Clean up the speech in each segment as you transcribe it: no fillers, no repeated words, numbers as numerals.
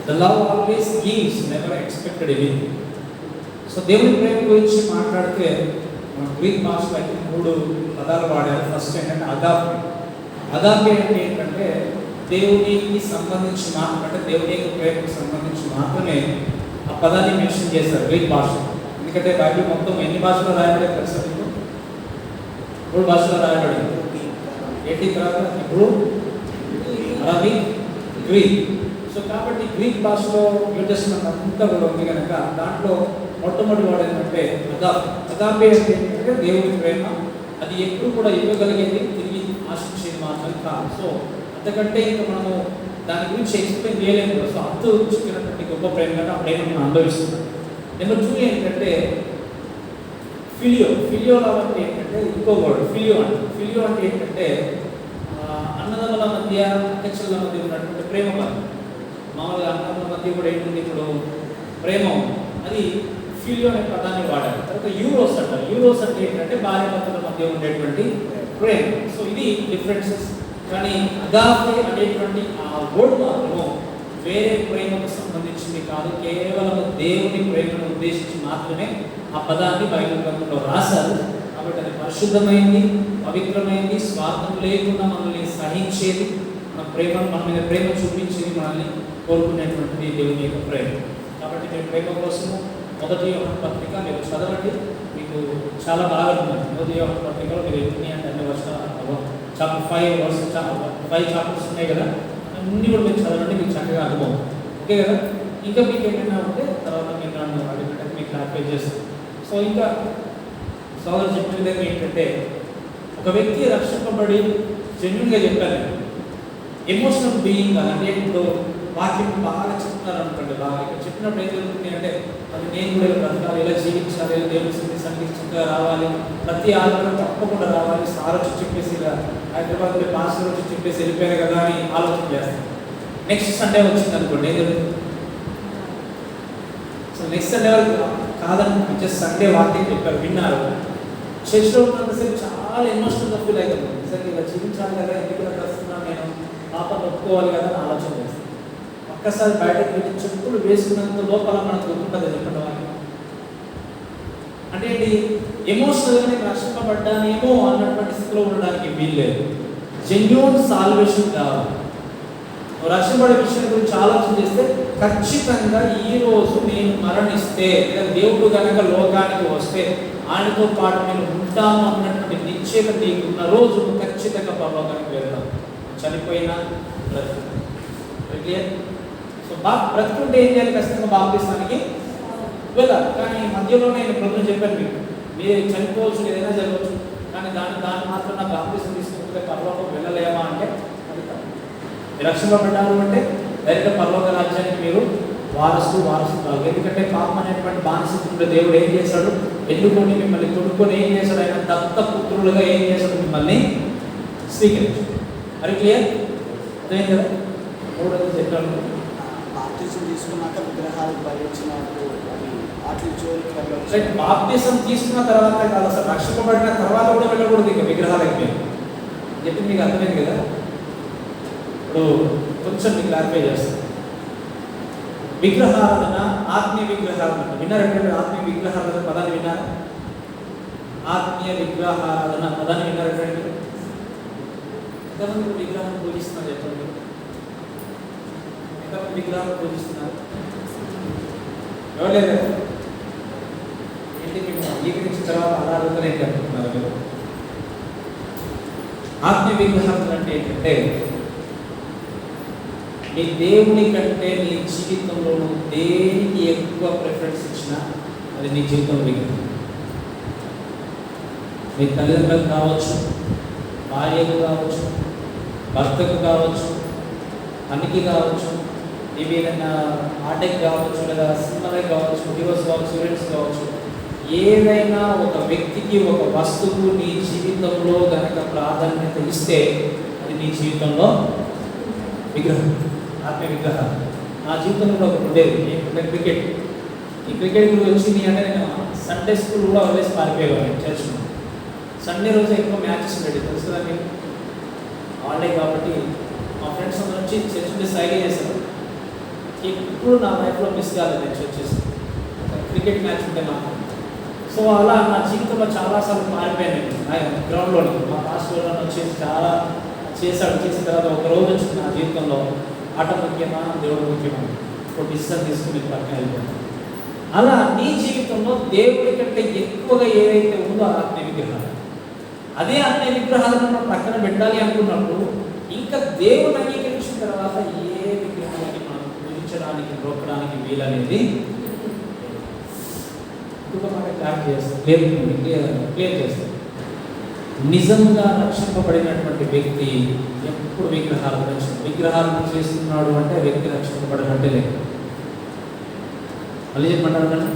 The love always gives, never expected anything. So దేవుని ప్రేమ గురించి మాట్లాడితే గ్రీక్ భాషలో అయితే 3 పదాలు వాడారు. ఫస్ట్ ఏంటంటే అగాపే. అగాపే అంటే ఏంటంటే దేవునికి సంబంధించి అంటే దేవుని యొక్క ప్రేమకు సంబంధించి మాత్రమే ఆ పదాన్ని మెన్షన్ చేశారు గ్రీక్ భాష. ఎందుకంటే బైబిల్ మొత్తం ఎన్ని భాషలో రాయబడే తెలుసా మీకు? 3 భాషలో రాయబడింది. ఏంటి తర్వాత? ఇప్పుడు అరబిక్, గ్రీక్. సో కాబట్టి గ్రీక్ భాషలో న్యూ టెస్టమెంట్ అంతా కూడా ఉంది కనుక దాంట్లో మొట్టమొదటి వాడు ఏంటంటే అగాపే అంటే ఏంటంటే దేవుని ప్రేమ. అది ఎప్పుడు కూడా ఇవ్వగలిగేది, తిరిగి ఆశించేది మాత్రం కాదు. సో అంతకంటే ఇంకా మనము దాని గురించి ఎక్స్ప్లెయిన్ చేయలేము. సో అంతు చూసినటువంటి గొప్ప ప్రేమ కంటే ఆ ప్రేమ మనం అనుభవిస్తున్నాం. నెంబర్ 2 ఏంటంటే ఫిలియో లవ్ అంటే ఏంటంటే ఇంకో వర్డ్ ఫిలియో అంటే ఏంటంటే అన్నదమ్ముల మధ్య, అధ్యక్షుల మధ్య ఉన్నటువంటి ప్రేమ పదం. మామూలుగా అన్నదమ్ముల మధ్య కూడా ఏంటంటే ఇప్పుడు ప్రేమ అది ఫిలియో అనే పదాన్ని వాడారు. తర్వాత యూరోస్ అంటారు. యూరోస్ అంటే ఏంటంటే భార్యాభర్తల మధ్య ఉండేటువంటి ప్రేమ. సో ఇది డిఫరెన్సెస్. కానీ అగాపే అనేటువంటి ఆ వర్డ్ మాత్రము వేరే ప్రేమకు సంబంధించింది కాదు, కేవలం దేవుని ప్రేమను ఉద్దేశించి మాత్రమే ఆ పదాన్ని బైబిల్ గ్రంథంలో రాశారు. కాబట్టి అది పరిశుద్ధమైంది, పవిత్రమైంది, స్వార్థం లేకుండా మనల్ని సహించేది, మన మీద ప్రేమ చూపించేది, మనల్ని కోరుకునేటువంటిది దేవుని యొక్క ప్రేమ. కాబట్టి మీరు ప్రేమ కోసము 1 యోహాను పత్రిక మీరు చదవండి, మీకు చాలా బాగా ఉంటుంది. 1 యోహాను పత్రికలో మీరు ఎన్ని అంటే అన్ని వర్షాలు చాప్టర్ 5 చాప్టర్స్ ఉన్నాయి కదా, అన్నీ కూడా మీరు చదవండి, మీకు చక్కగా అనుభవం. ఓకే కదా? ఇంకా మీకు ఏమైనా ఉంటే తర్వాత మీరు నన్ను అడిగినట్టు మీకు క్లారిఫై చేస్తాను. సో ఇంకా సోదరు చెప్పిన విధంగా ఏంటంటే ఒక వ్యక్తి రక్షింపబడి జెన్యున్గా చెప్పారు, ఎమోషనల్ బీయింగ్ అంటే ఇప్పుడు వాక్యం బాగా చెప్తున్నారు అనుకోండి, బాగా ఇక్కడ చెప్పినప్పుడు ఏం జరుగుతుంది అంటే అది నేను కూడా ఇలా బ్రతకాలి, ఇలా జీవించాలి, ఇలా దేవుని సంగీతంగా రావాలి, ప్రతి ఆదివారం తప్పకుండా రావాలి, సార్ వచ్చి చెప్పేసి ఇలా హైదరాబాద్లో పాస్టర్ వచ్చి చెప్పేసి వెళ్ళిపోయారు కదా అని ఆలోచన చేస్తాను. నెక్స్ట్ సండే వచ్చింది అనుకోండి, ఏం జరుగుతుంది? సో నెక్స్ట్ సండే వరకు కాదని జస్ట్ సండే వాక్యం చెప్పారు, విన్నారు, చర్చ్లో ఉన్నంతసేపు చాలా ఎమోషనల్గా ఫీల్ అవుతుంది. సరే ఇలా జీవించాలి కదా, ఎందుకు ఇలా వస్తున్నాను, నేను పాపను ఒప్పుకోవాలి కదా అని ఆలోచన చేస్తాను. ఒక్కసారి బయటకు వెళ్ళి చెప్పులు వేసుకున్నంత లోపల మనకు గుర్తుంటుంది చెప్పండి వాళ్ళు. అంటే ఏంటి? ఎమోషనల్గా నేను రక్షింపబడ్డానేమో అన్నటువంటి స్థితిలో ఉండడానికి వీల్లేదు. జెన్యూన్ సాల్వేషన్ కావాలి. రక్షింపబడే విషయం గురించి ఆలోచన చేస్తే ఖచ్చితంగా ఈరోజు నేను మరణిస్తే దేవుడు కనుక లోకానికి వస్తే ఆయనతో పాటు నేను ఉంటాను అన్నటువంటి నిశ్చయత నీకున్న రోజు ఖచ్చితంగా పరలోకానికి వెళ్తాం. చనిపోయినా బ్రతుకు. సో బ్రతుకుంటే ఏం చేయాలి? ఖచ్చితంగా బాప్తిస్తానికి వెళ్ళాలి. కానీ మధ్యలో నేను ప్రజలు చెప్పాను మీకు, మీరు చనిపోవచ్చు, ఏదైనా జరగవచ్చు, కానీ దాన్ని మాత్రం నాకు బాప్తిసం తీసుకుంటే పరలోకం వెళ్ళలేమా అంటే అది కాదు. మీరు రక్షింపబడ్డారు అంటే డైరెక్ట్గా పరలోక రాజ్యానికి మీరు వారసులు కాదు. ఎందుకంటే పాపం అనేటువంటి బానిసత్వంలో దేవుడు ఏం చేశాడు? ఎన్నుకొని మిమ్మల్ని కొనుక్కొని ఏం చేశాడు? ఆయన దత్త పుత్రులుగా ఏం చేశాడు? మిమ్మల్ని స్వీకరించాడు. అది క్లియర్ అదే కదా? 3 చెప్పాను. బాప్తిసం తీసుకున్నాక విగ్రహాలకు భరించినప్పుడు బాప్తిసం తీసుకున్న తర్వాత కాదు, అసలు రక్షింపబడిన తర్వాత కూడా వెళ్ళకూడదు ఇక విగ్రహాలకి. చెప్పి మీకు అర్థమైంది కదా? ఇప్పుడు కొంచెం మీకు క్లారిఫై చేస్తాను. విగ్రహారాధన, ఆత్మీయ విగ్రహారాధన విన్నారంటే? ఆత్మీయ విగ్రహారాధన పదాన్ని విన్నారా? ఆత్మీయ విగ్రహారాధన పదాన్ని విన్నారంటే? ఎంతమంది విగ్రహం పూజిస్తున్నారు చెప్పండి? ఎంతమంది విగ్రహం పూజిస్తున్నారు? ఎవరు? ఏంటి మేము అంగీకరించిన తర్వాత ఆరాధన ఏంటి అనుకుంటున్నారు మీరు? ఆత్మీయ విగ్రహారాధన అంటే ఏంటంటే నీ దేవుని కంటే నీ జీవితంలో దేనికి ఎక్కువ ప్రిఫరెన్స్ ఇచ్చినా అది నీ జీవితంలో విగ్రహం. మీ తల్లిదండ్రులకు కావచ్చు, భార్యకు కావచ్చు, భర్తకు కావచ్చు, పనికి కావచ్చు, ఇవి ఏదైనా ఆటకి కావచ్చు, లేదా సినిమాలకు కావచ్చు, డివోర్స్ కావచ్చు, స్టూడెంట్స్ కావచ్చు, ఏదైనా ఒక వ్యక్తికి, ఒక వస్తువు నీ జీవితంలో కనుక ప్రాధాన్యత ఇస్తే అది నీ జీవితంలో విగ్రహం, ఆత్మీయ విగ్రహం. నా జీవితంలో కూడా ఒకటి ఉండేది, ఏంటంటే క్రికెట్. ఈ క్రికెట్ గురించి వచ్చింది అంటే నేను సండే స్కూల్ కూడా వదిలేసి పారిపోయేవాడిని చర్చ్లో. సండే రోజు ఎక్కువ మ్యాచెస్ ఉండేది, తెలుసు కదా మీరు, హాలిడే కాబట్టి. మా ఫ్రెండ్స్ అందరూ వచ్చి చర్చ్ నుండి సైగా చేశారు, ఎప్పుడు నా లైఫ్లో మిస్ కాలేదు నేను వచ్చేసి క్రికెట్ మ్యాచ్ ఉంటే మాత్రం. సో అలా నా జీవితంలో చాలాసార్లు మారిపోయాను నేను గ్రౌండ్లోని. మా మాస్టర్ వచ్చేసి చాలా చేశాడు. చేసిన తర్వాత ఒక రోజు వచ్చింది నా జీవితంలో, ఆట ముఖ్యమా దేవుడు ముఖ్యమా, ఒక డిసిషన్ తీసుకుని పక్కన వెళ్ళిపోయాను. అలా నీ జీవితంలో దేవుడి కంటే ఎక్కువగా ఏదైతే ఉందో ఆ ఆత్మీయ విగ్రహాలు, అదే ఆత్మీయ విగ్రహాలను మనం పక్కన పెట్టాలి అనుకున్నప్పుడు ఇంకా దేవుడు అంగీకరించిన తర్వాత ఏ విగ్రహాన్ని మనం పూజించడానికి మొక్కడానికి వీలనేది క్లియర్ చేస్తాం. నిజంగా రక్షింపబడినటువంటి వ్యక్తి ఎప్పుడు విగ్రహాలను చేస్తున్నాడు అంటే వ్యక్తి రక్షింపబడినట్టే లేదు. మళ్ళీ చెప్పమంటారు కదా,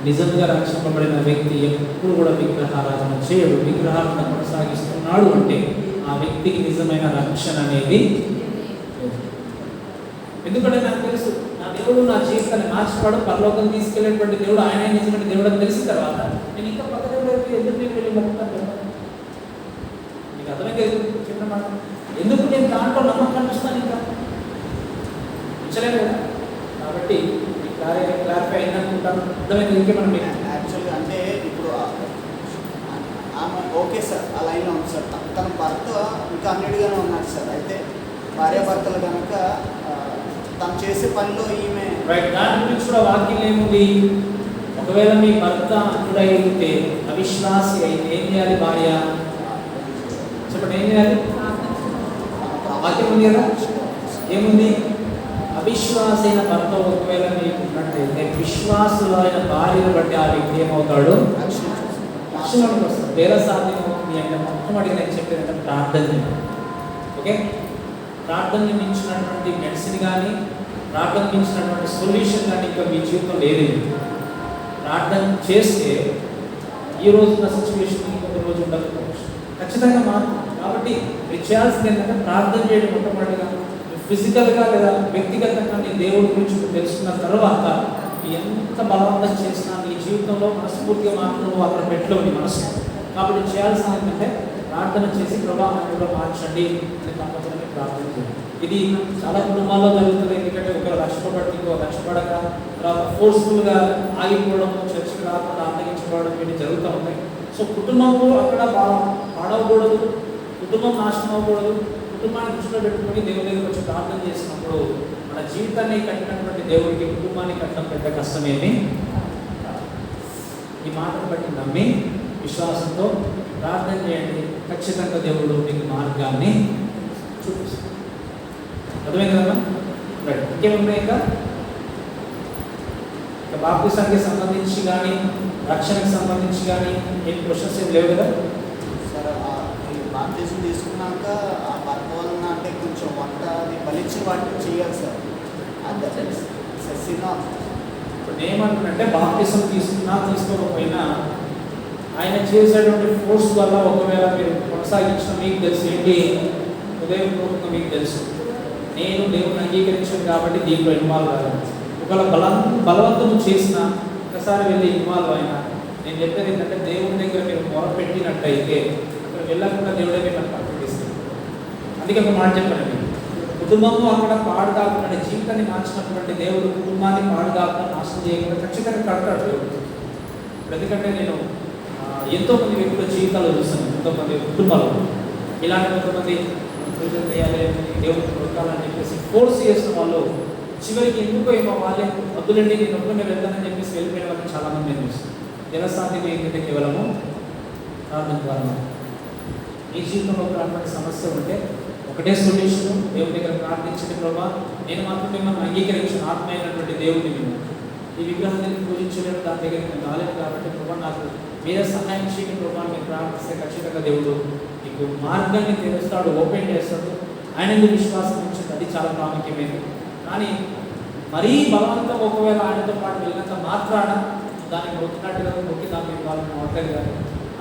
నిజంగా రక్షింపబడిన వ్యక్తి ఎప్పుడు కూడా విగ్రహారాధన చేయడు, విగ్రహాలను కొనసాగిస్తున్నాడు అంటే ఆ వ్యక్తికి నిజమైన రక్షణ అనేది. ఎందుకంటే నాకు తెలుసు నా దేవుడు నా జీవితాన్ని మార్చిపాడు, పరలోకం తీసుకెళ్ళేటువంటి దేవుడు ఆయన నిజమైన దేవుడు అని తెలిసిన తర్వాత నేను ఇంకా పక్క దేవుడు ఎందుకు నేను వెళ్ళి మొక్కుతాను? మీకు అర్థమైతే చిన్న మాట, ఎందుకు నేను దాంట్లో నమ్మకం ఇస్తాను? ఇంకా ఇచ్చలేదు కదా. కాబట్టి క్లారిఫై అయిందనుకుంటాను. అర్థమైంది ఇంకేమన్నా మీకు? యాక్చువల్గా అంటే ఇప్పుడు ఆమె ఓకే సార్, ఆ లైన్లో ఉంది సార్. తన భర్త ఇంకా అన్నిటిగానే ఉన్నాడు సార్. అయితే భార్యాభర్తలు కనుక తను చేసే పనిలో ఈమె రైట్. దాని గురించి కూడా వాక్యం ఏముంది? ఒకవేళ మీ భర్త అన్యుడైతే అవిశ్వాసి అయితే ఏం చేయాలి? భార్య చెప్పండి, ఏం చేయాలి? వాక్యం ఉంది కదా, ఏముంది? అవిశ్వాస అయిన భర్త ఒకవేళ మీకు ఉన్నట్టయితే విశ్వాసులైన భార్యను బట్టి ఆ వ్యక్తి ఏమవుతాడు? రక్షణలోకి వస్తాడు. వేరే సాధ్యం అవుతుంది అంటే మొట్టమొదటి నేను చెప్పేది ప్రార్థన. ఓకే, ప్రార్థన మించినటువంటి మెడిసిన్ కానీ, ప్రార్థన మించినటువంటి సొల్యూషన్ కానీ ఇంకా మీ జీవితం లేదు. ప్రార్థన చేస్తే ఈ రోజున్న సిచ్యువేషన్ ఇంకొక రోజు ఉండకపోవచ్చు, ఖచ్చితంగా మారుతుంది. కాబట్టి మీరు చేయాల్సింది ఏంటంటే ప్రార్థన చేయడం. మొట్టమొదటిగా ఫిజికల్గా లేదా వ్యక్తిగతంగా నీ దేవుడి గురించి తెలుసుకున్న తర్వాత ఎంత బలవంతం చేసినా నీ జీవితంలో మనస్ఫూర్తిగా మాత్రం నువ్వు అక్కడ పెట్టలేవు నీ మనసు. కాబట్టి చేయాల్సింది ఏంటంటే ప్రార్థన చేసి ప్రభావంలో మార్చండి అని తప్పకుండా ప్రార్థన చేయండి. ఇది చాలా కుటుంబాల్లో జరుగుతుంది. ఎందుకంటే ఒకరు రక్షపడి ఇంకో రక్షపడక తర్వాత ఫోర్స్ఫుల్గా ఆగిపోవడం, చర్చకు రాకుండా అప్పగించుకోవడం ఇవి జరుగుతూ ఉంటాయి. సో కుటుంబంలో అక్కడ పాడవకూడదు, కుటుంబం నాశనం అవ్వకూడదు. కుటుంబాన్ని దృష్టిలో పెట్టుకొని దేవుడి దగ్గర వచ్చి ప్రార్థన చేసినప్పుడు మన జీవితాన్ని కట్టినటువంటి దేవుడికి కుటుంబాన్ని కట్టడం పెద్ద కష్టమేమి. ఈ మాటను బట్టి నమ్మి విశ్వాసంతో ప్రార్థన చేయండి. ఖచ్చితంగా దేవుడు మీకు మార్గాన్ని చూపిస్తాడు. అర్థమైంది కదా? రైట్. ఇంకేమున్నాయి? ఇంకా బాప్తిసానికి సంబంధించి కానీ రక్షణకు సంబంధించి కానీ ఏం క్వశ్చన్స్ ఏం లేవు కదా సార్? బాప్తిజం తీసుకున్నాక ఆ భర్త వలన అంటే కొంచెం వంట అది బలిచ్చిన వాటిని చేయాలి సార్. అంటే ఇప్పుడు ఏమంటున్నంటే బాప్తిజం తీసుకున్నా తీసుకోకపోయినా ఆయన చేసేటువంటి ఫోర్స్ వల్ల ఒకవేళ మీరు కొనసాగించిన మీకు తెలుసు ఏంటి, ఉదయపూర్వకంగా మీకు తెలుసు నేను దేవుని అంగీకరించాను కాబట్టి దీంట్లో ఇన్వాల్వ్ అవ్వాలి. ఒకవేళ బలవంతం చేసిన ఒకసారి వెళ్ళి ఇన్వాల్వ్ అయినా నేను చెప్పేది ఏంటంటే దేవుని దగ్గర మీరు మొరపెట్టినట్టయితే అక్కడ వెళ్ళకుండా దేవుడే మీరు పక్కన తీసుకెళ్ళి. అందుకే ఒక మాట చెప్పండి, కుటుంబము అక్కడ పాడు కాకుండా జీవితాన్ని మార్చినటువంటి దేవుడు కుటుంబాన్ని పాడు కాకుండా నాశనం చేయకుండా ఖచ్చితంగా కడతాడు. ఎందుకంటే నేను ఎంతోమంది వ్యక్తుల జీవితాలు చూస్తాను, ఎంతోమంది కుటుంబాలు ఇలాంటి కొంతమంది పూజలు చేయాలి దేవుడిని కొడకాలని చెప్పేసి ఫోర్స్ చేసిన వాళ్ళు చివరికి ఎందుకో ఏమో వాళ్ళే వద్దులండి నేను ఒక్కనే వెళ్తానని చెప్పేసి వెళ్ళిపోయిన వాళ్ళని చాలామంది నేను చూస్తాను. జనసాధ్యం ఏంటంటే కేవలము ప్రార్థన ద్వారా. ఈ జీవితంలో ప్రార్థన సమస్య ఉంటే ఒకటే సొల్యూషన్, దేవుడి దగ్గర ప్రార్థించండి. ప్రభా నేను మాత్రం మిమ్మల్ని అంగీకరించిన ఆత్మ అయినటువంటి దేవుడిని మేము ఈ విగ్రహాన్ని పూజించలేము, దాని దగ్గర నేను రాలేదు కాబట్టి ప్రభా నాకు మీరే సహాయం చేయని ప్రభా మీరు ప్రార్థిస్తే ఖచ్చితంగా దేవుడు మీకు మార్గాన్ని తెరుస్తాడు, ఓపెన్ చేస్తాడు. ఆయన విశ్వాసం ఉంచండి, అది చాలా ప్రాముఖ్యమైనది. కానీ మరీ బలవంతం ఒకవేళ ఆయనతో పాటు వెళ్ళినంత మాత్రాన దాన్ని మొక్కినట్టుగా మొక్కి దాన్ని వాళ్ళని అవుతారు కానీ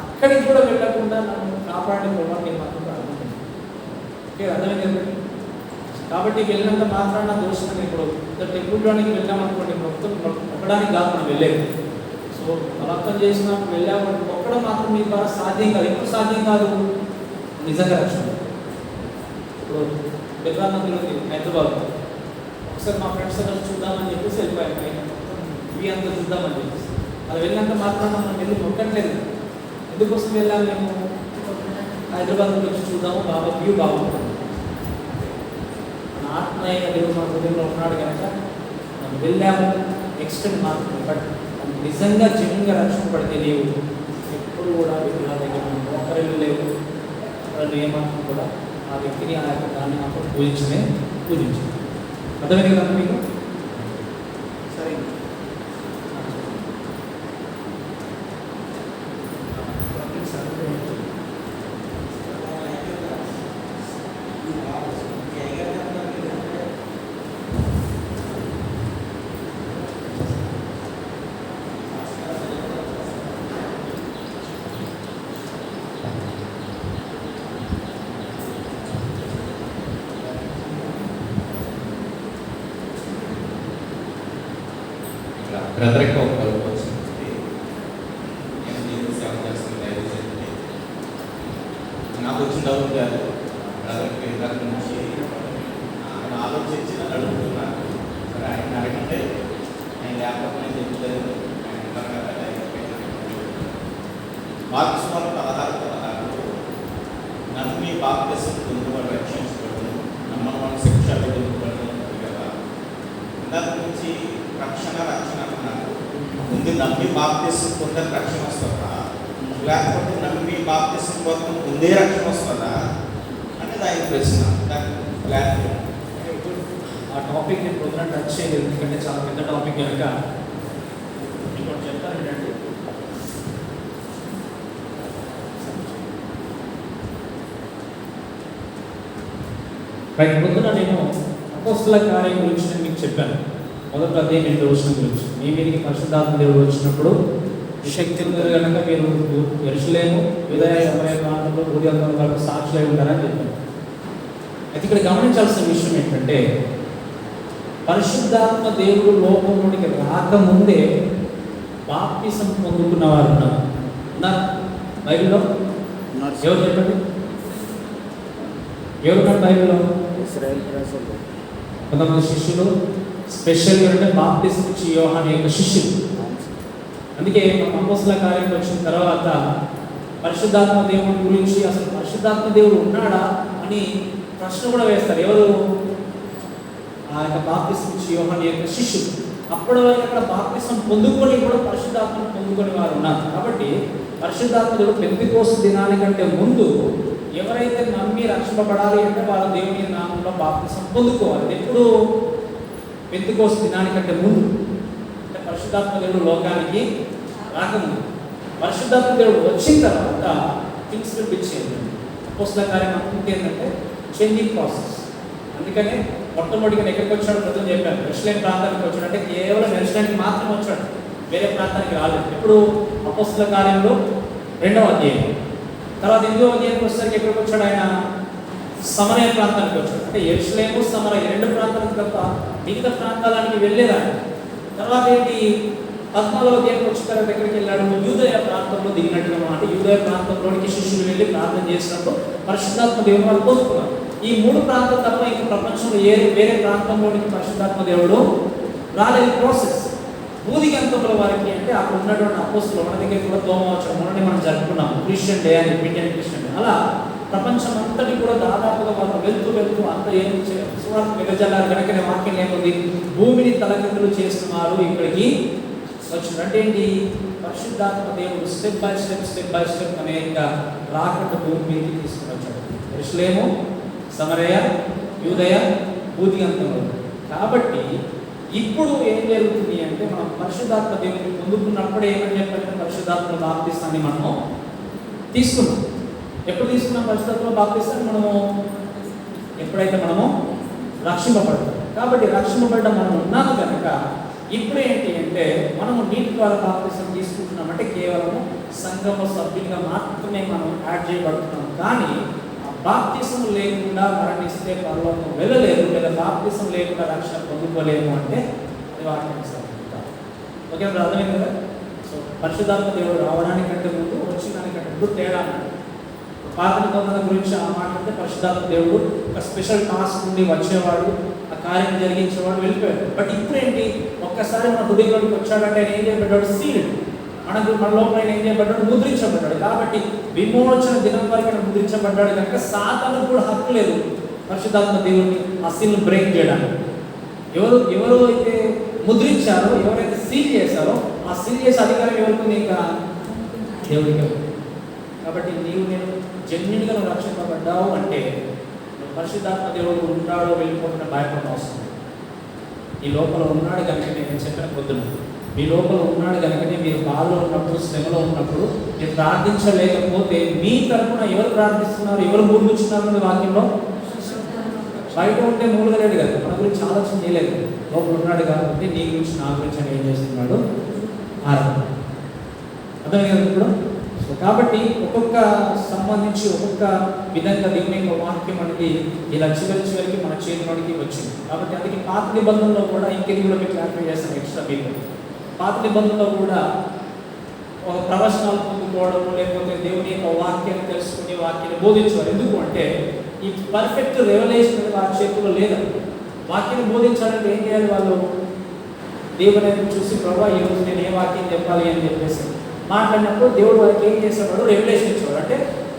అక్కడికి కూడా వెళ్ళకుండా నన్ను కాపాడే ప్రభావం నేను మాత్రం ప్రార్థించాను. ఓకే, అర్థమైంది. కాబట్టి వెళ్ళినంత మాత్రాన దోషం ఇప్పుడు టెంపుల్లోనికి వెళ్ళామనుకోండి, మొత్తం మొక్కడానికి కాదు మనం వెళ్ళేది. సో బలవంతం చేసిన వెళ్ళామని మొక్కడం మాత్రం మీ ద్వారా సాధ్యం కాదు. ఎప్పుడు సాధ్యం కాదు? నిజంగా రక్షణ. ఇప్పుడు బెల్లానందులో హైదరాబాద్ ఒకసారి మా ఫ్రెండ్స్ అందరూ చూద్దామని చెప్పేసి వెళ్ళిపోయాం పైన, ఇవి అంతా చూద్దామని చెప్పేసి. అది వెళ్ళినంత మాత్రం మనం వెళ్ళి మొక్కట్లేదు. ఎందుకోసం వెళ్ళాలి మేము? హైదరాబాద్కి వచ్చి చూద్దాము, బాబా వ్యూ బాగుంటుంది. మన ఆత్మీయ దేవుడు మన హృదయంలో ఉన్నాడు కనుక మనం వెళ్ళాము, ఎక్స్టెండ్ మాత్రమే. బట్ నిజంగా జన్యుగా రక్షింపబడితే లేవు ఎప్పుడు కూడా విగ్రహాల దగ్గర ఒకరు లేవు, వాళ్ళు ఏమాత్రం కూడా ఆ వ్యక్తిని ఆ యొక్క దాన్ని మాత్రం పూజించింది. అర్థమైంది కదా మీకు? సరే, బ్రదర్కి ఒక కలుపు వచ్చింది. నేను దేవుడు సేవ చేస్తాను, దయచేసి నాకు వచ్చిన డౌట్ కాదు. బ్రదర్కి ఇందాక నుంచి ఆయన ఆలోచించి నన్ను అడుగుతున్నాను. సరే ఆయన అడిగితే ఆయన లేకపోతే నేను చెప్తాను. ఆయన ఉన్నారు కదా, మార్క్స్ 16:16 నమ్మి బాప్తిసం పొందువాడు రక్షించబడును, నమ్మని శిక్ష పొందుబడును కదా. ఇందాక నుంచి రక్షణ అన్నారు. ముందు నమ్మి బాప్తిసం పొందని రక్షణ వస్తుందా, లేకపోతే నమ్మి బాప్తిసం పొందడం ముందే రక్షణ వస్తుందా అనేది ఆయన ప్రశ్న. దానికి ఆ టాపిక్ నేను ప్రోగ్రామ్ టచ్ చేయలేదు, ఎందుకంటే చాలా పెద్ద టాపిక్ కనుక. ఇంకోటి చెప్తాను ఏంటంటే, రైట్, పొద్దున నేను అపోస్తల కార్యం గురించి నేను మీకు చెప్పాను. మొదటి అధ్యాయం 8వ వచనం గురించి, మీ మీదకి పరిశుద్ధాత్మ దేవుడు వచ్చినప్పుడు శక్తి కనుక మీరు యెరూషలేము, యూదయ, సమరయ ప్రాంతంలో భూదిగంతం వరకు సాక్షులై ఉంటారని చెప్పాను. అయితే ఇక్కడ గమనించాల్సిన విషయం ఏంటంటే, పరిశుద్ధాత్మ దేవుడు లోకంలోనికి రాకముందే బాప్తిసం పొందుకున్న వారు ఉన్నారు బైబిల్లో. ఎవరు చెప్పండి, ఎవరున్నారు బైబిల్లో? ఇశ్రాయేల్ ప్రజలు, కొంతమంది శిష్యులు, స్పెషల్గా అంటే బాప్తిసం ఇచ్చి యోహాను యొక్క శిష్యులు. అందుకే మన అపోస్తల కార్యం వచ్చిన తర్వాత పరిశుద్ధాత్మ దేవుడి గురించి, అసలు పరిశుద్ధాత్మ దేవుడు ఉన్నాడా అని ప్రశ్న కూడా వేస్తారు. ఎవరు? ఆ యొక్క బాప్తిసం ఇచ్చి యోహాను యొక్క శిష్యులు. అప్పటి వరకు అక్కడ బాప్తిసం పొందుకొని కూడా పరిశుద్ధాత్మను పొందుకొని వారు ఉన్నారు. కాబట్టి పరిశుద్ధాత్మ దేవుడు పెంతెకోస్తు దినానికంటే ముందు ఎవరైతే నమ్మి రక్షింపబడాలి అంటే వాళ్ళు దేవుని నామంలో బాప్తిసం పొందుకోవాలి. ఎప్పుడు? పెంతెకోస్తు దినానికంటే ముందు, అంటే పరిశుద్ధాత్మ దేవుడు లోకానికి రాకముందు. పరిశుద్ధాత్మ దేవుడు వచ్చిన తర్వాత థింగ్స్ విల్ బి చేంజ్. అపోస్తల కార్యం అంతా ఏంటంటే చేంజింగ్ ప్రాసెస్. అందుకనే మొట్టమొదటిగా ఎక్కడికి వచ్చాడు ప్రజలు చెప్పాను, యెరూషలేము ప్రాంతానికి వచ్చాడు. అంటే కేవలం యెరూషలేముకి మాత్రం వచ్చాడు, వేరే ప్రాంతానికి రాలేదు. ఇప్పుడు అపోస్తల కార్యంలో 2వ అధ్యాయం, తర్వాత 8వ అధ్యాయానికి వచ్చేసరికి ఎక్కడికి వచ్చాడు ఆయన? సమరయ ప్రాంతానికి వచ్చాడు. అంటే యెరూషలేము, సమరయ 2 ప్రాంతాలకు తప్ప మిగతా ప్రాంతాలకి వెళ్ళేదాన్ని. తర్వాత ఏంటి? 14వ అధ్యాయానికి వచ్చిన తర్వాత ఎక్కడికి వెళ్ళాడు? యూదయ ప్రాంతంలో దిగినట్టుగా. అంటే యూదయ ప్రాంతంలోనికి శిష్యులు వెళ్ళి ప్రార్థన చేసినప్పుడు పరిశుద్ధాత్మ దేవుడు వాళ్ళు పొందుకున్నారు. ఈ 3 ప్రాంతాలు తప్ప ఇంకా ప్రపంచంలో వేరే ప్రాంతంలోనికి పరిశుద్ధాత్మ దేవుడు రాలేదు. ప్రాసెస్ భూదిగంతముల వారికి అంటే అక్కడ ఉన్నటువంటి అపోస్తులు, మన దగ్గర కూడా తోమవచ్చం మొన్ననే మనం జరుపుకున్నాం క్రిస్టియన్ డే అని, ఇండియన్ క్రిస్టియన్ డే. అలా ప్రపంచం అంతటి కూడా దాదాపుగా వాళ్ళు వెళ్తూ అంత ఏం సువార్త వెదజల్లారు. కనుకనే వాక్యం ఏముంది? భూమిని తలకిందులు చేసిన వారు ఇక్కడికి వచ్చినారు. అంటే ఏంటి? పరిశుద్ధాత్మ దేవుడు స్టెప్ బై స్టెప్ అనేక రాకడ భూమి మీదకి తీసుకుని వచ్చాడు. యెరూషలేము, సమరయ, యూదయ, భూదిగంతంలో. కాబట్టి ఇప్పుడు ఏం జరుగుతుంది అంటే, మనం పరిశుద్ధాత్మ దేవుని పొందుకున్నప్పుడు ఏమని చెప్పాలంటే పరిశుద్ధాత్మ బాప్తిస్తాన్ని మనము తీసుకున్నాం. ఎప్పుడు తీసుకున్నాం పరిశుద్ధాత్మ బాప్తిస్తాన్ని? మనము ఎప్పుడైతే మనము రక్షింపబడతాం. కాబట్టి రక్షింపబడ్డ మనం ఉన్నాము కనుక ఇప్పుడు ఏంటి అంటే, మనము నీటి ద్వారా బాప్తిసం తీసుకుంటున్నామంటే కేవలము సంఘము సభ్యులుగా మాత్రమే మనం యాడ్ చేయబడుతున్నాం. కానీ బాప్తిసం లేకుండా మరణిస్తే పరలోకం వెళ్ళలేరు, లేదా బాప్తిసం లేకుండా రక్షణ పొందుకోలేము అంటే అది వాక్యం సరిపోతాం. ఓకే, ఇప్పుడు అర్థమైంది కదా? సో పరిశుద్ధాత్మ దేవుడు రావడానికంటే ముందు, వచ్చినానికంటే ముందు తేడా. పాత నిబంధన గురించి ఆ మాట అంటే పరిశుద్ధాత్మ దేవుడు ఒక స్పెషల్ టాస్క్ నుండి వచ్చేవాడు, ఆ కార్యం జరిగించేవాడు వెళ్ళిపోయాడు. బట్ ఇప్పుడేంటి, ఒక్కసారి మన హృదయంలోకి వచ్చాడంటే ఆయన ఏం చేయబడ్డాడు? సీల్డ్. మన లోపల ఆయన ఏం చేయబడ్డాడు? ముద్రించబడ్డాడు. కాబట్టి విమోచన దినం వరకు ఆయన ముద్రించబడ్డాడు కనుక సాతాను కూడా హక్కు లేదు పరిశుద్ధాత్మ దేవుడిని ఆ సీల్ను బ్రేక్ చేయడానికి. ఎవరు అయితే ముద్రించారో, ఎవరైతే సీల్ చేశారో ఆ సీల్ చేసే అధికారం ఎవరికి? ఇంకా దేవుడికి. కాబట్టి నేను జెన్యున్గా నువ్వు రక్షింపబడ్డావు అంటే పరిశుద్ధాత్మ దేవుడు ఉన్నాడో వెళ్ళిపోతున్న భయపడిన అవసరం. ఈ లోపల ఉన్నాడు కనుకనే నేను చెప్పిన పొద్దున, మీ లోపల ఉన్నాడు కనుకనే మీరు బాధలో ఉన్నప్పుడు, శ్రమలో ఉన్నప్పుడు మీరు ప్రార్థించలేకపోతే మీ తరఫున ఎవరు ప్రార్థిస్తున్నారు, ఎవరు మూడుగుచ్చున్నారు వాక్యంలో? బయట ఉంటే మూలుగలేడు కదా, మన గురించి ఆలోచన చేయలేదు. లోపల ఉన్నాడు కాబట్టి నీ గురించి, నా గురించి అని ఏం చేస్తున్నాడు? ఆరాధన. అర్థమైంది కదా ఇప్పుడు? సో కాబట్టి ఒక్కొక్క సంబంధించి ఒక్కొక్క విధంగా దేవుని యొక్క వాక్యం అనేది ఇలా చివరికి మన చేతిలోనికి వచ్చింది. కాబట్టి అందుకే పాత నిబంధనలో కూడా ఇంకేది కూడా మీకు క్లారిఫై చేస్తాను ఎక్స్ట్రా మీకు. పాత నిబంధనలో కూడా ఒక ప్రవచనాలు పొందుకోవడం, లేకపోతే దేవుని యొక్క వాక్యాన్ని తెలుసుకుని వాక్యాన్ని బోధించేవారు. ఎందుకు అంటే ఈ పర్ఫెక్ట్ రెవల్యూషన్ అనేది వారి చేతుల్లో లేదు. వాక్యాన్ని బోధించాలంటే ఏం చేయాలి? వాళ్ళు దేవుని చూసి ప్రభావ ఈరోజు నేను ఏ వాక్యం చెప్పాలి అని చెప్పేసి మాట్లాడినప్పుడు దేవుడు వారికి ఏం చేసేవాడు? రెవల్యూషన్ ఇచ్చేవాడు. అంటే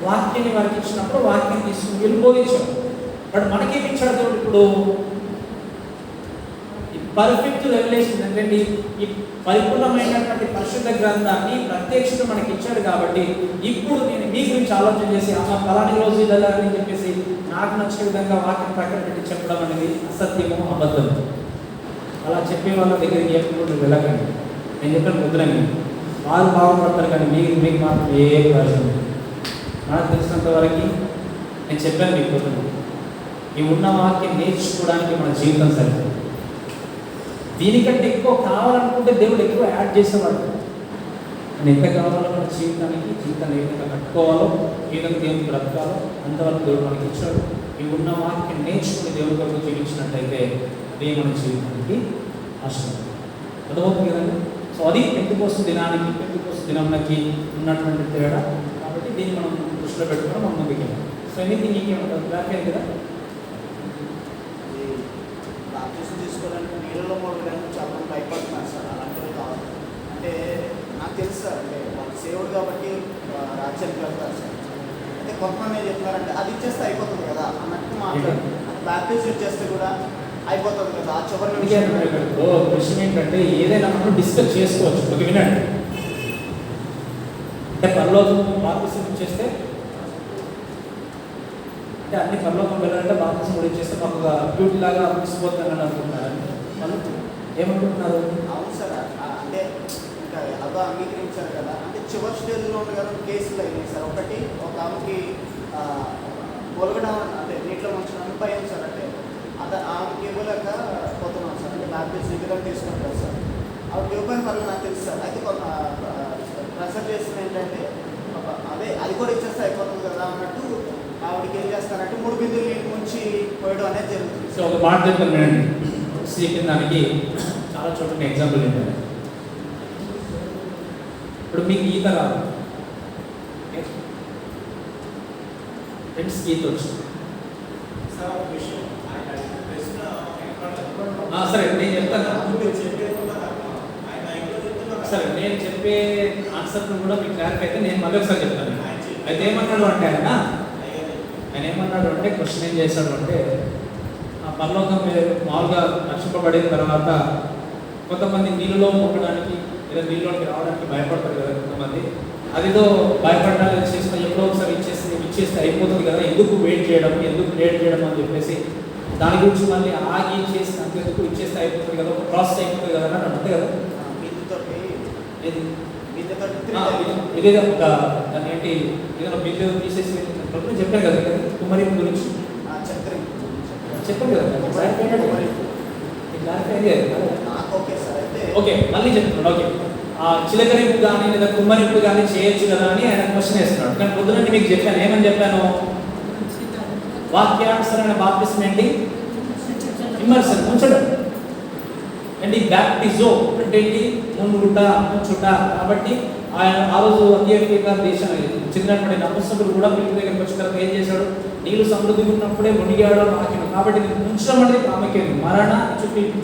వాక్యాన్ని వారికి ఇచ్చినప్పుడు వాక్యం తీసుకుని వీళ్ళు బోధించేవాడు. బట్ మనకేమి ఇచ్చాడు దేవుడు? ఇప్పుడు ఈ పర్ఫెక్ట్ రెవల్యూషన్ అంటే ఈ పరిపూర్ణమైనటువంటి పరిశుద్ధ గ్రంథాన్ని ప్రత్యక్షత మనకి ఇచ్చాడు. కాబట్టి ఇప్పుడు నేను మీ గురించి ఆలోచన చేసి ఫలాని రోజు ఇదలా అని చెప్పేసి నాకు నచ్చిన విధంగా వాక్యం ప్రకటన పెట్టి చెప్పడం అనేది అసత్యము, అబద్ధం. అలా చెప్పే వాళ్ళ దగ్గరికి ఎప్పుడు వెళ్ళకండి. నేను చెప్పాను ముద్రని వాళ్ళు బాగుపడతారు కానీ మీకు మాత్రం ఏ ప్రయోజనం. నాకు తెలిసినంత వరకు నేను చెప్పాను మీకు పొద్దున, ఈ ఉన్న వాక్యం నేర్చుకోవడానికి మన జీవితం సరిపోతుంది. దీనికంటే ఎక్కువ కావాలనుకుంటే దేవుడు ఎక్కువ యాడ్ చేసేవాడు. నేను ఎంత కావాలో మన జీవితాన్ని ఏ విధంగా కట్టుకోవాలో, ఏ విధంగా దేవుడికి బ్రతకాలో అంతవరకు దేవుడు మనకి ఇచ్చాడు. ఈ ఉన్న వాక్యం నేర్చుకుని దేవుడి కొరకు జీవించినట్టయితే అదే మన జీవితానికి ఆశీర్వాదం. అర్థమవుతుంది కదండి? సో అది పెంతెకోస్తు దినానికి ఉన్నటువంటి తేడా. కాబట్టి దీన్ని మనం దృష్టిలో పెట్టుకుని మనం ముందుకు వెళ్ళాం. So anything ఇంకేమంటారు? బ్లాక్ అయింది కదా. బాప్టిజం తీసుకోవడానికి నీళ్ళలో మూడడానికి చాలా మంది భయపడుతున్నారు సార్. అలాంటివి కావాలి అంటే నాకు తెలుసు సార్, అంటే వాళ్ళు సేవుడు కాబట్టి రాజ్యానికి వెళ్తారు సార్. అంటే కొంతమంది ఏం చెప్తున్నారంటే అది ఇచ్చేస్తే అయిపోతుంది కదా అన్నట్టు మాట్లాడు. బాప్టిజం ఇచ్చేస్తే కూడా అయిపోతుంది కదా ఆ చివరి విషయం ఏంటంటే ఏదైనా మనం డిస్కస్ చేసుకోవచ్చు. ఒక వినండి, అంటే పరలోకం బాప్టిజం ఇచ్చేస్తే, అంటే అన్ని పరలోకం వెళ్ళాలంటే బాప్టిజం కూడా ఇచ్చేస్తే మాకు ఒక బ్యూటీ లాగా అనిపిస్తుందని అనుకుంటున్నారు. వాళ్ళు ఏమనుకుంటున్నారు? అవును సార్, అంటే ఇంకా ఎలాగో అంగీకరించారు కదా. అంటే చివరి స్టేజ్లో ఉన్న కదా కేసులు అయినాయి సార్. ఒకటి ఒక ఆమెకి పొలగడం అంటే నీటిలో ఉంచడం భయం సార్. అంటే ఆమెకి ఇవ్వలేక పోతున్నాం సార్. అంటే బాప్టిజం విగ్రహం తీసుకుంటారు సార్. ఆవిడకి ఇవ్వని పర్లేదు నాకు తెలుసు సార్. అయితే కొంత ప్రెషర్ చేసింది ఏంటంటే అదే అది కూడా ఇచ్చేస్తే అయిపోతుంది కదా అన్నట్టు ఆవిడకి ఏం చేస్తారంటే 3 బిందులు నీటి నుంచి పోయడం అనేది జరుగుతుంది. సో ఒక మాట చెప్పాను వినండి. దానికి చాలా చోట్ల ఎగ్జాంపుల్ ఏంటంటే, ఇప్పుడు మీకు ఈత రాదు, ఫ్రెండ్స్కి ఈత వచ్చు. సరే నేను చెప్తాను. సరే నేను చెప్పే ఆన్సర్ను కూడా మీకు క్లారిఫై అయితే నేను మళ్ళీ ఒకసారి చెప్తాను. అయితే ఏమన్నాడు అంటే ఆయన ఏమన్నాడు అంటే క్వశ్చన్ ఏం చేశాడు అంటే, పరలోకం మీద మామూలుగా రక్షింపబడిన తర్వాత కొంతమంది నీళ్ళలో ముట్టడానికి లేదా నీళ్ళలోకి రావడానికి భయపడతారు కదా కొంతమంది. అదిదో భయపడాలి చేసిన ఎప్పుడో ఒకసారి ఇచ్చేస్తే అయిపోతుంది కదా, ఎందుకు వెయిట్ చేయడం, ఎందుకు లేట్ చేయడం అని చెప్పేసి దాని గురించి మళ్ళీ ఆగి చేసిన అంతెందుకు ఇచ్చేస్తే అయిపోతుంది కదా, ఒక ప్రాసెస్ అయిపోతుంది కదా అని అంతే కదా. ఇదే ఒక దాన్ని ఏంటి ఏదైనా బిల్లు తీసేసి చెప్పాను కదా కుమ్మరి గురించి చెప్పాను కదా. ఓకే మళ్ళీ చెప్తున్నాడు. ఓకే చిలకరింపు కానీ లేదా కుమ్మరింపు కానీ చేయొచ్చు కదా అని ఆయన క్వశ్చన్ వేస్తున్నాడు. కానీ పొద్దునంటే మీకు చెప్పాను, ఏమని చెప్పాను? వాక్యానుసరమైన బాప్టిజం ఏంటి? ఇమ్మర్షన్, ఉంచడం. అండ్ ఈ బ్యాప్టిజో అంటే ఏంటి? ముంచుట. కాబట్టి ఆయన ఆ రోజు అంత్యోక్య దేశం చెందినటువంటి నపుంసకుడు కూడా పిలుపు దగ్గరికి వచ్చిన తర్వాత ఏం చేశాడు? నీళ్ళు సమృద్ధిగా ఉన్నప్పుడే మునిగాడు వాక్యం. కాబట్టి నేను ఉంచడం అనేది ప్రాముఖ్యం. మరణ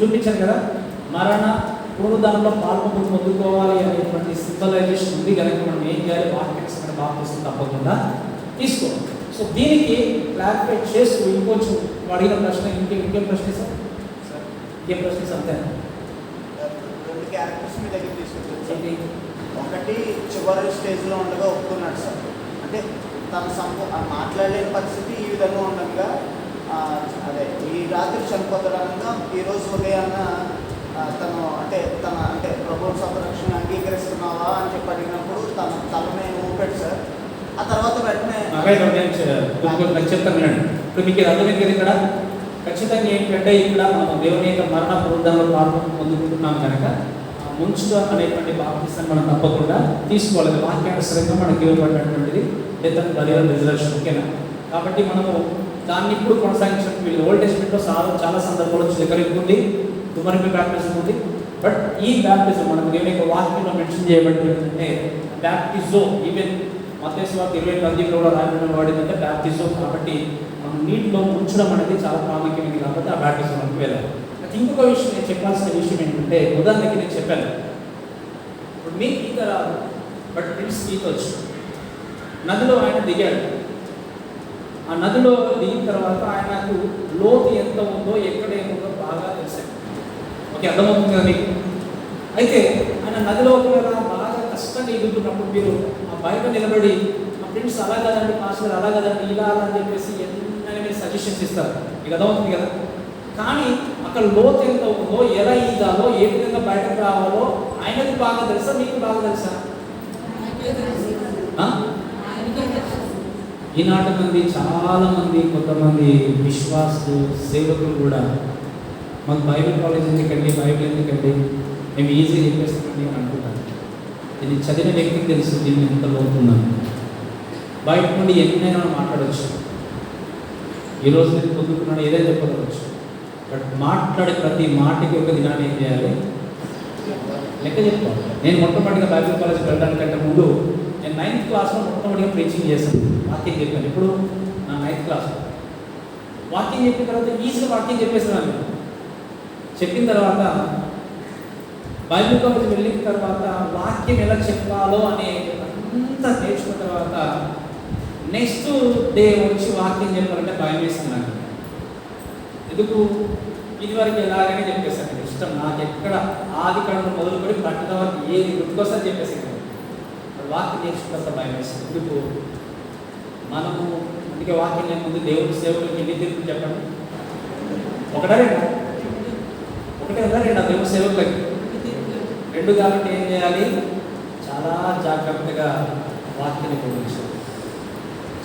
చూపించాను కదా, మరణ పునరుద్ధానంలో పాల్గొని పొందుకోవాలి అనేటువంటి సింబలైజేషన్ ఉంది కనుక మనం ఏం చేయాలి? వాక్యాన్ని బాప్తిసం తప్పకుండా తీసుకోవాలి. సో దీనికి క్లారిఫై చేస్తూ ఇంకొంచెం అడిగిన ప్రశ్న ఇంకేం ప్రశ్న సార్? ఇంకేం ప్రశ్న అంతే. రెండు క్యారెక్టర్స్ మీ దగ్గర తీసుకొచ్చారు. ఒకటి చివరి స్టేజ్లో ఉండగా ఒప్పుకున్నాడు సార్, అంటే తన మాట్లాడలేని పరిస్థితి ఈ విధంగా ఉండగా అదే ఈ రాత్రి చనిపోతాడనగా ఈరోజు ఉదయాన్న తను అంటే ప్రభుత్వ సంరక్షణ అంగీకరిస్తున్నావా అని చెప్పి అడిగినప్పుడు తన తలనే ఊపాడు సార్. ఆ తర్వాత వెంటనే చెప్తాను. ఇప్పుడు మీకు అర్థమైంది కదా, ఇక్కడ ఖచ్చితంగా ఏంటంటే ఇక్కడ మనం దేవుని యొక్క మరణ పునరుద్ధానంలో పాల్గొని పొందుకుంటున్నాం కనుక ముంచుగా అనేటువంటి బాప్తిసాన్ని మనం తప్పకుండా తీసుకోవాలి. వాక్యానుసరంగా మనకి ఇవ్వబడినటువంటిది డెత్ అండ్ బరియల్ రిజర్వేషన్. ఓకేనా? కాబట్టి మనము దాన్ని ఇప్పుడు కొనసాగించడం వీళ్ళు ఓల్డ్ టెస్ట్మెంట్లో చాలా సందర్భాల్లో దగ్గరికి దుమరిపి బ్యాప్టిజం ఉంది. బట్ ఈ బ్యాప్టిజం మనకు దేవుని యొక్క వాక్యంలో మెన్షన్ చేయబడింది ఏంటంటే బ్యాప్టిజో. ఈవెన్ మత్తయి సువార్త 20:18 కూడా రాయబడిన వాడిందంటే బ్యాప్టిజో. కాబట్టి మనం నీటిలో ముంచడం అనేది చాలా ప్రాముఖ్యమైనది కాబట్టి ఆ బ్యాప్టిజంలోకి వెళ్ళాలి. ఇంకొక విషయం నేను చెప్పాల్సిన విషయం ఏంటంటే, ఉదాహరణకి నేను చెప్పాను, ఇప్పుడు మీకు ఈత రాదు, బట్ ప్రిన్స్ ఈత వచ్చు. నదిలో ఆయన దిగాడు. ఆ నదిలో దిగిన తర్వాత ఆయనకు లోతు ఎంత ఉందో ఎక్కడ ఏముందో బాగా తెలిసాడు. ఓకే, అర్థమవుతుంది కదా మీకు? అయితే ఆయన నదిలో ఒకవేళ బాగా కష్టంగా ఎదుగుతున్నప్పుడు మీరు ఆ బయట నిలబడి ఆ ఫ్రెండ్స్ అలా కదండి, మాస్టర్ అలా కదండి, ఇలా అలా అని చెప్పేసి ఎన్నైనా మీరు సజెషన్స్ ఇస్తారు. మీకు అర్థమవుతుంది కదా? కానీ అక్కడ లోతు ఎంత ఉందో, ఎలా ఈదాలో, ఏ విధంగా బయటకు రావాలో ఆయనకు బాగా తెలుసా, మీకు బాగా తెలుసా? ఈనాటి మంది చాలామంది, కొంతమంది విశ్వాసులు సేవకులు కూడా మాకు బైబిల్ కాలేజ్ ఎందుకండి, బైబిల్ ఎందుకండి, మేము ఈజీగా చెప్పేస్తామండి అని అనుకుంటాను. ఇది చదివిన వ్యక్తికి తెలుసు దీన్ని ఎంత లోతున్నాను. బయట నుండి ఎన్నైనా మాట్లాడవచ్చు, ఈరోజు నేను పొందుకున్నాను ఏదైనా చెప్పవచ్చు. బట్ మాట్లాడే ప్రతి మాటకి ఒక దినాన్ని ఏం చేయాలి? లెక్క చెప్పుకోవాలి. నేను మొట్టమొదటిగా బైబిల్ కాలేజ్కి వెళ్ళడానికంటే ముందు నేను 9th క్లాస్లో మొట్టమొదటిగా ప్రీచింగ్ చేశాను. వాక్యం చెప్పాను. ఇప్పుడు నా 9th క్లాస్లో వాక్యం చెప్పిన తర్వాత ఈజీగా వాక్యం చెప్పేసాను. చెప్పిన తర్వాత బైబిల్ కాలేజ్ వెళ్ళిన తర్వాత వాక్యం ఎలా చెప్పాలో అనే అంతా నేర్చుకున్న తర్వాత నెక్స్ట్ డే వచ్చి వాక్యం చెప్పాలంటే భయం వేస్తుంది నాకు. ఎందుకు? ఇదివరకు ఎలాగనే చెప్పేసాను, ఇష్టం నాకు ఎక్కడ ఆది కాలంలో మొదలుకొని పట్టిన వరకు ఏది గుర్తుకొస్తా చెప్పేసాను. వాక్యం నేర్చుకున్నంత భయం వేస్తుంది. ఎందుకు? మనము అందుకే వాక్యం లేకపోతే దేవుడి సేవలకు ఎన్ని తీర్పులు చెప్పండి? ఒకటే రెండా దేవుడి సేవకులకి 2. కాబట్టి ఏం చేయాలి? చాలా జాగ్రత్తగా వాక్యాన్ని బోధించాలి,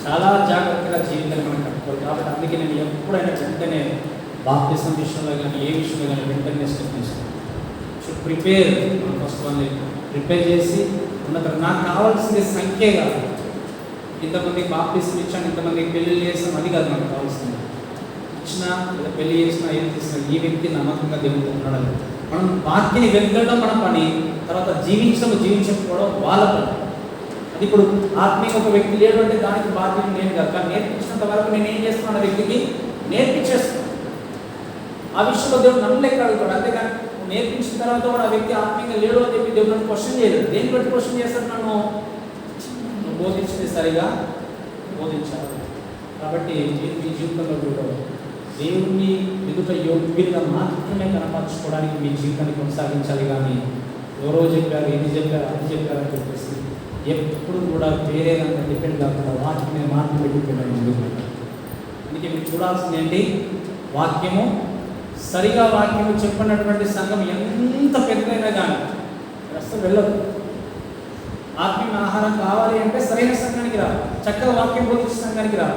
చాలా జాగ్రత్తగా జీవితాన్ని మనం కట్టుకోవాలి. కాబట్టి అందుకే నేను ఎప్పుడైనా వెంటనే బాప్తిసం విషయంలో కానీ ఏ విషయంలో కానీ వెంటనే స్టెప్ తీసుకోవాలి. Should prepare. మనం ఫస్ట్ వన్ ప్రిపేర్ చేసి ఉన్న తర్వాత నాకు కావాల్సింది సంఖ్య కాదు, ఇంతమందికి బాప్తిసం ఇచ్చాను, ఇంతమందికి పెళ్లి చేసాం, అది కాదు నాకు కావాల్సింది. ఇచ్చినా లేదా పెళ్లి చేసినా ఏం చేసినా ఈ వ్యక్తి నమ్మకంగా దేవుడితో ఉన్నాడు. మనం వాక్యాన్ని వెతకడం మన పని, తర్వాత జీవించకపోవడం వాళ్ళ పని. అది ఇప్పుడు ఆత్మీయ ఒక వ్యక్తి లేడు అంటే దానికి బాధ్యత నేను కాదు, కానీ నేర్పించినంత వరకు నేను ఏం చేస్తున్నాను? ఆ వ్యక్తికి నేర్పించేస్తున్నాను. ఆ విషయంలో దేవుడు నన్ను లెక్క అడుగుతాడు. అంతేగాని నేర్పించిన తర్వాత కూడా ఆ వ్యక్తి ఆత్మీయంగా లేడు అని చెప్పి దేవుడు నన్ను క్వశ్చన్ చేయలేదు. దేని బట్టి క్వశ్చన్ చేస్తాడు? నన్ను బోధించింది సరిగా బోధించాలి. కాబట్టి మీ జీవితంలో కూడా దేవుణ్ణి ఎదుట యోగ్యులుగా మాత్రమే కనపరచుకోవడానికి మీ జీవితాన్ని కొనసాగించాలి. కానీ ఎవరో చెప్పారు, ఇది చెప్పారు, అది చెప్పారు అని చెప్పేసి ఎప్పుడు కూడా వేరే దాంట్లో డిపెండ్ కాకుండా వాక్యం మీద మాత్రమే డిపెండ్ అని ముందుకు. అందుకే మీరు చూడాల్సింది ఏంటి? వాక్యము సరిగా వాక్యము చెప్పినటువంటి సంఘం ఎంత పెద్దదైనా కానీ అసలు వెళ్ళదు. ఆత్మీయ ఆహారం కావాలి అంటే సరైన సంఘానికి రా, చక్కగా వాక్యం బోధించే సంఘానికి రా.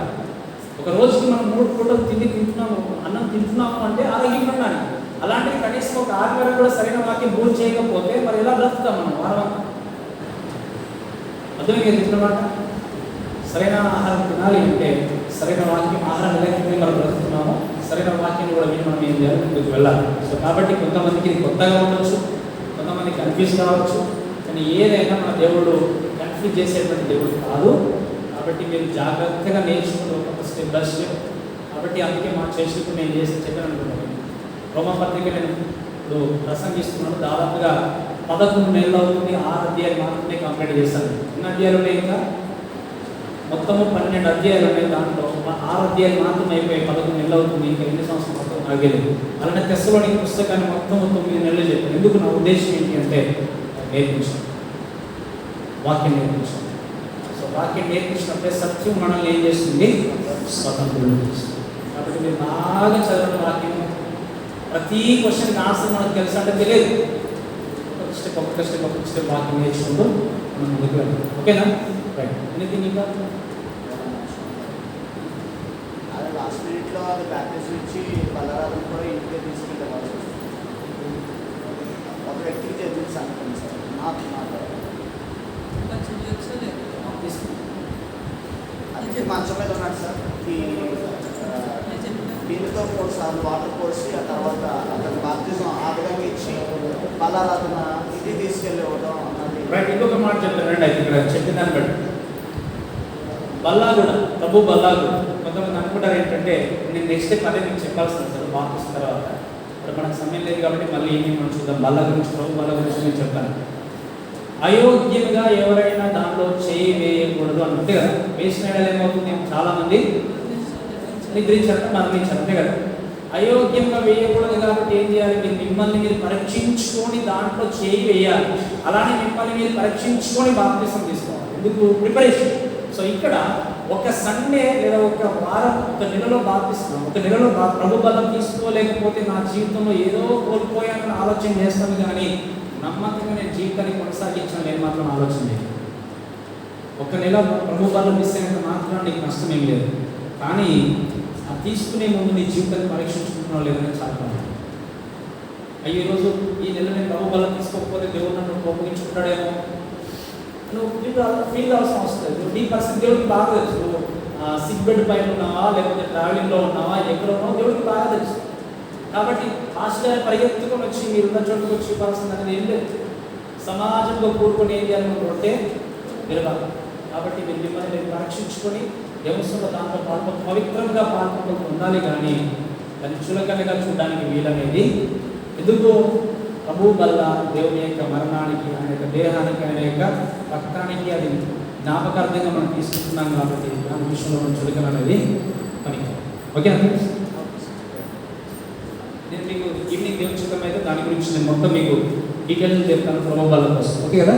ఒక రోజుకి మనం 3 పూటలు తింటున్నాము, అన్నం తింటున్నాము అంటే ఆరోగ్యంగా ఉండాలి. అలాంటివి కనీసం ఒక ఆదివారం కూడా సరైన వాక్యం బోధన చేయకపోతే మరి ఎలా బ్రతుకుతాం మనం వారం? అర్థమే చెప్తున్నమాట. సరైన ఆహారం తినాలి అంటే సరైన వాక్యం ఆహారం లేకపోతే మనం బ్రతుకుతున్నాము. సరైన వాక్యం కూడా విని మనం ఏం చేయాలి? ముందుకు వెళ్ళాలి. సో కాబట్టి కొంతమందికి ఇది కొత్తగా ఉండొచ్చు, కొంతమంది కన్ఫ్యూజ్ కావచ్చు, కానీ ఏదైనా మన దేవుడు కన్ఫ్యూజ్ చేసేటువంటి దేవుడు కాదు. కాబట్టి మీరు జాగ్రత్తగా నేర్చుకుని ఒక స్టెప్ బై స్టెప్. కాబట్టి అందుకే మా చేసినప్పుడు నేను చెప్పాను అనుకుంటున్నాను. రోమపత్రిక నేను ఇప్పుడు ప్రసంగిస్తున్నాను, దాదాపుగా 11 నెలలు అవుతుంది. 6 అధ్యాయాలు మాత్రమే కంప్లీట్ చేశాను. ఎన్ని అధ్యాయాలు ఉన్నాయి? ఇంకా మొత్తము 12 అధ్యాయాలు ఉన్నాయి. దాంట్లో 6 అధ్యాయాలు మాత్రం అయిపోయి 11 నెలలు అవుతుంది. ఇంకా ఎన్ని సంవత్సరం మొత్తం ఆగలేదు. అలానే తెస్సలోనికీ పుస్తకాన్ని మొత్తం 9 నెలలు చెప్పాను. ఎందుకు? నా ఉద్దేశం ఏంటి అంటే నేర్పించాను, వాక్యం నేర్పించాను. సో వాక్యం నేర్పించినప్పుడే సత్యం మనల్ని ఏం చేస్తుంది? స్వతంత్రులు చేస్తుంది. కాబట్టి మీరు బాగా చదవడం వాక్యం. ప్రతి క్వశ్చన్కి ఆన్సర్ మనకు తెలుసు అంటే తెలియదు. ఒక్కొక్క స్టెప్ వాక్యం నేర్చుకుంటూ మనం ముందుకు వెళ్ళాలి. ఓకేనా? రైట్. ఎనీథింగ్ ఇంకా? అది లాస్ట్ మినిట్లో అది ప్రాక్టీస్ నుంచి బలరాలను కూడా ఇంటికి తీసుకెళ్ళేవాళ్ళు. ఒక వ్యక్తికి జరిగింది అనుకోండి సార్, నాకు అది మంచం మీద ఉన్నాడు సార్. ఈ దీనితో 3 సార్లు వాటర్ పోసి ఆ తర్వాత అతను బాప్తిజం ఆ విధంగా ఇచ్చి బలారాధన ఇది తీసుకెళ్ళేవడం అన్నది. రైట్. ఇంకొక మాట చెప్తానండి. అయితే ఇక్కడ చెప్పిన దాన్ని బట్టి బల్లాగుడ, ప్రభు బల్లాగుడ. కొంతమంది అనుకుంటారు ఏంటంటే నేను నెక్స్ట్ పదే మీకు చెప్పాల్సింది సార్ బాప్తిజం తర్వాత. ఇప్పుడు మనకు సమయం లేదు కాబట్టి మళ్ళీ ఏమి మనం చూద్దాం. బల్ల గురించి, ప్రభు బల్ల గురించి నేను చెప్తాను. అయోగ్యంగా ఎవరైనా దాంట్లో చేయి వేయకూడదు అంటే కదా. వేసిన ఏమవుతుంది? చాలామంది నిద్రించారంటే మరణించారు, అంతే కదా. అయోగ్యంగా వేయకూడదు కాబట్టి ఏం చేయాలి? మీరు మిమ్మల్ని మీరు పరీక్షించుకొని దాంట్లో చేయి వేయాలి. అలానే మిమ్మల్ని మీరు పరీక్షించుకొని బాప్తిసం తీసుకోవాలి. ఎందుకు? ప్రిపరేషన్. సో ఇక్కడ ఒక సండే లేదా ఒక వారం, ఒక నెలలో బాప్తిస్తున్నాం. ఒక నెలలో ప్రభు బలం తీసుకోలేకపోతే నా జీవితంలో ఏదో కోల్పోయానని ఆలోచన చేస్తాను, కానీ నమ్మకంగా నేను జీవితాన్ని కొనసాగించాను నేను మాత్రం ఆలోచన లేదు. ఒక నెల ప్రభు బలం మిస్ అయినంత మాత్రం నీకు నష్టం ఏం లేదు. కానీ అది తీసుకునే ముందు నీ జీవితాన్ని పరీక్షించుకుంటున్నావు లేదని చాలా బాగుంది. అయ్యో ఈరోజు ఈ నెల నేను ప్రభు బలం తీసుకోకపోతే దేవుడు నన్ను కోపగించుకుంటాడేమో నువ్వు ఫీల్ కావాల్సిన అవసరం లేదు. నువ్వు నీ పరిస్థితి దేవుడికి బాగా తెలుసు. నువ్వు సిక్ బెడ్ పైన ఉన్నావా, లేకపోతే ట్రావెలింగ్లో ఉన్నావా, ఎక్కడ ఉన్నావో దేవుడికి బాగా తెలుసు. కాబట్టి హాస్టల్ పరిగెత్తుకొని వచ్చి మీరున్న చోటుకు వచ్చి చూపాల్సింది అనేది ఏం లేదు. సమాజంలో కూడుకొని ఏం చేయాలనుకుంటే తిరగాలి. కాబట్టి మీరు మిమ్మల్ని మీరు పరీక్షించుకొని వ్యవస్థలో దాంట్లో పవిత్రంగా పాల్గొంటూ ఉండాలి. కానీ దాన్ని చులకనగా చూడడానికి వీలనేది. ఎందుకు? ప్రభు వల్ల దేవుని యొక్క మరణానికి, ఆయన యొక్క దేహానికి, ఆయన యొక్క రక్తానికి అది జ్ఞాపకార్థంగా మనం తీసుకుంటున్నాం. కాబట్టి దాని విషయంలో మనం చులకన అనేది పనికి. ఓకేనా ఫ్రెండ్స్? నేను మీకు ఈవినింగ్ దేవుని చిత్తం అయితే దాని గురించి నేను మొత్తం మీకు డీటెయిల్స్ చెప్తాను ప్రభు వల్ల కోసం. ఓకే కదా?